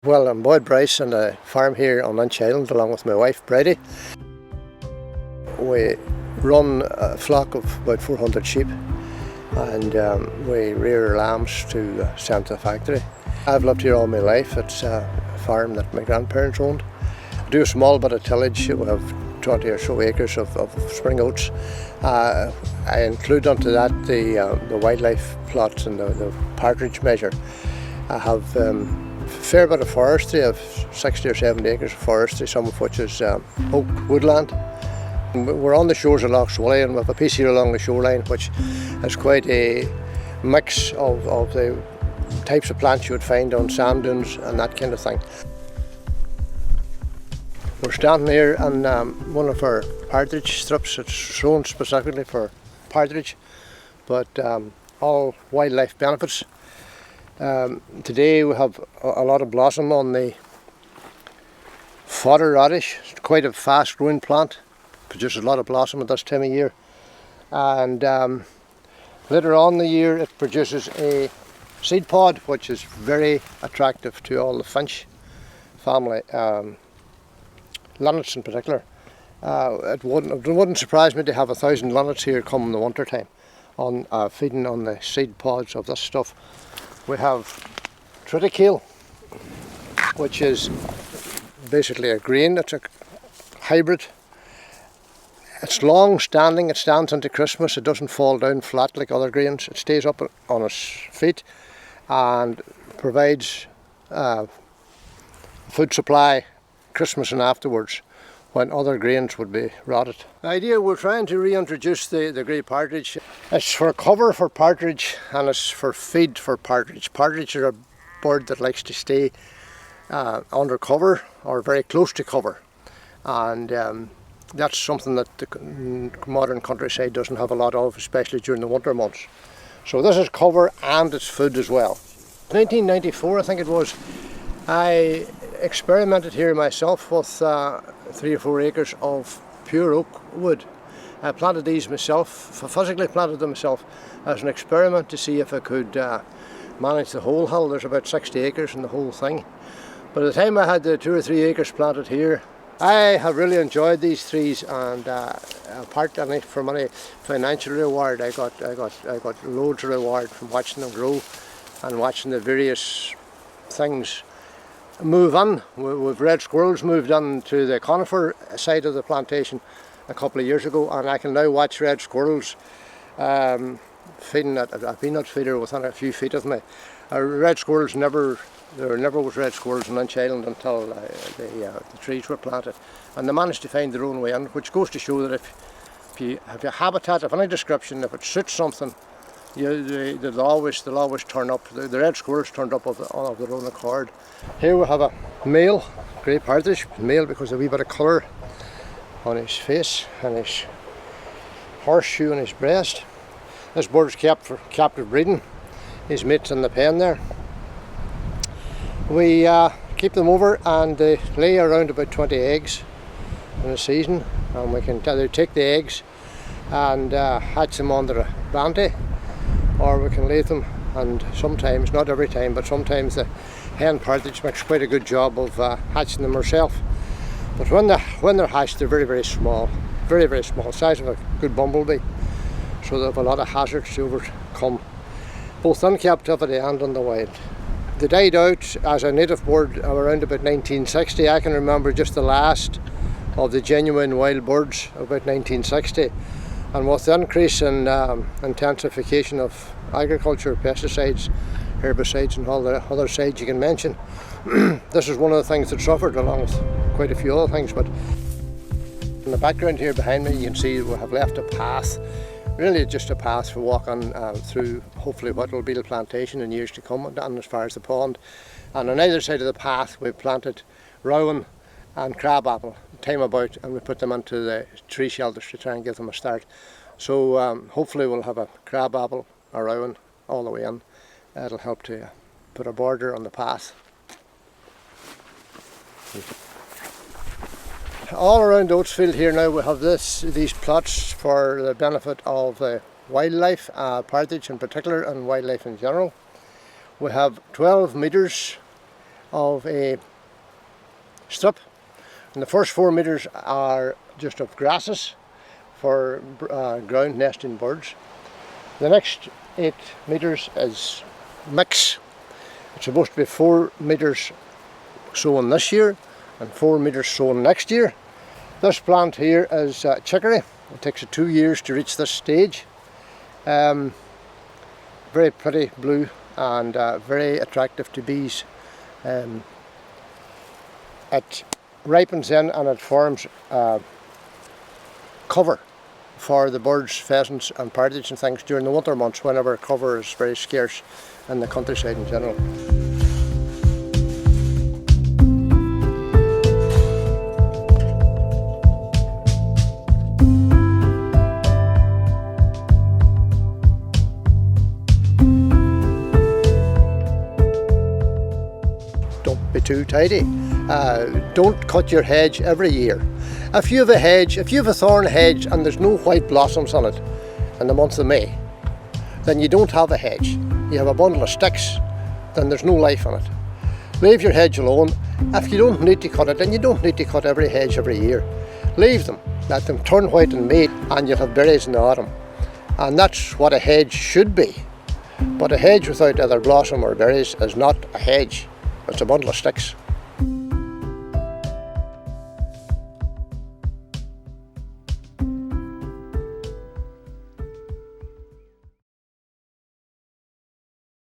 Well, I'm Bryce on a farm here on Inch Island along with my wife Bryce. We run a flock of about 400 sheep and we rear lambs to send to the factory. I've lived here all my life. It's a farm that my grandparents owned. I do a small bit of tillage. We have 20 or so acres of spring oats. I include onto that the wildlife plots and the partridge measure. I have a fair bit of forestry. I have 60 or 70 acres of forestry, some of which is oak woodland. We're on the shores of Lough Swilly and we have a piece here along the shoreline which is quite a mix of the types of plants you would find on sand dunes and that kind of thing. We're standing here on one of our partridge strips. It's sown specifically for partridge, but all wildlife benefits. Today we have a lot of blossom on the fodder radish. It's quite a fast growing plant, produces a lot of blossom at this time of year, and later on in the year it produces a seed pod which is very attractive to all the finch family, linnets in particular. It wouldn't surprise me to have 1,000 linnets here come in the winter time on feeding on the seed pods of this stuff. We have triticale, which is basically a grain. It's a hybrid. It's long standing, it stands into Christmas, it doesn't fall down flat like other grains. It stays up on its feet and provides food supply Christmas and afterwards, when other grains would be rotted. The idea, we're trying to reintroduce the grey partridge. It's for cover for partridge and it's for feed for partridge. Partridge are a bird that likes to stay under cover or very close to cover, and that's something that the modern countryside doesn't have a lot of, especially during the winter months. So this is cover and it's food as well. 1994 I think it was, I experimented here myself with 3 or 4 acres of pure oak wood. I planted these myself, physically planted them myself as an experiment to see if I could manage the whole hill. There's about 60 acres in the whole thing. By the time I had the 2 or 3 acres planted here, I have really enjoyed these trees, and apart from any financial reward, I got loads of reward from watching them grow and watching the various things move on. We've red squirrels moved on to the conifer side of the plantation a couple of years ago, and I can now watch red squirrels feeding at a peanut feeder within a few feet of me. Red squirrels there never was red squirrels in Inch Island until the trees were planted, and they managed to find their own way in, which goes to show that if you have a habitat of any description, if it suits something, they'll always turn up. The red squirrels turned up of their own accord. Here we have a male grey partridge, male because of a wee bit of colour on his face and his horseshoe on his breast. This bird is kept for captive breeding. His mate's in the pen there. We keep them over and they lay around about 20 eggs in a season, and we can either take the eggs and hatch them under a banty, or we can lay them, and sometimes, not every time, but sometimes the hen partridge makes quite a good job of hatching them herself. But when they're hatched, they're very, very small, size of a good bumblebee, so they have a lot of hazards to overcome, both in captivity and in the wild. They died out as a native bird around about 1960. I can remember just the last of the genuine wild birds about 1960. And with the increase in intensification of agriculture, pesticides, herbicides and all the other sides you can mention, this is one of the things that suffered, along with quite a few other things. But in the background here behind me you can see we have left a path, really just a path for walking through hopefully what will be the plantation in years to come, and as far as the pond. And on either side of the path we've planted rowan and crabapple, time about, and we put them into the tree shelters to try and give them a start. So hopefully we'll have a crabapple, a rowan all the way in. It'll help to put a border on the path. All around Oatsfield here now we have these plots for the benefit of wildlife, partridge in particular and wildlife in general. We have 12 metres of a strip, and the first 4 metres are just of grasses for ground nesting birds. The next 8 metres is mix. It's supposed to be 4 metres sown this year and 4 metres sown next year. This plant here is chicory. It takes it 2 years to reach this stage. Very pretty blue and very attractive to bees. It ripens in and it forms cover for the birds, pheasants and partridges and things during the winter months, whenever cover is very scarce in the countryside in general. Don't be too tidy. Don't cut your hedge every year. If you have a hedge, if you have a thorn hedge and there's no white blossoms on it in the month of May, then you don't have a hedge. You have a bundle of sticks, then there's no life on it. Leave your hedge alone. If you don't need to cut it, then you don't need to cut every hedge every year. Leave them, let them turn white in May, and you'll have berries in the autumn. And that's what a hedge should be. But a hedge without either blossom or berries is not a hedge. It's a bundle of sticks.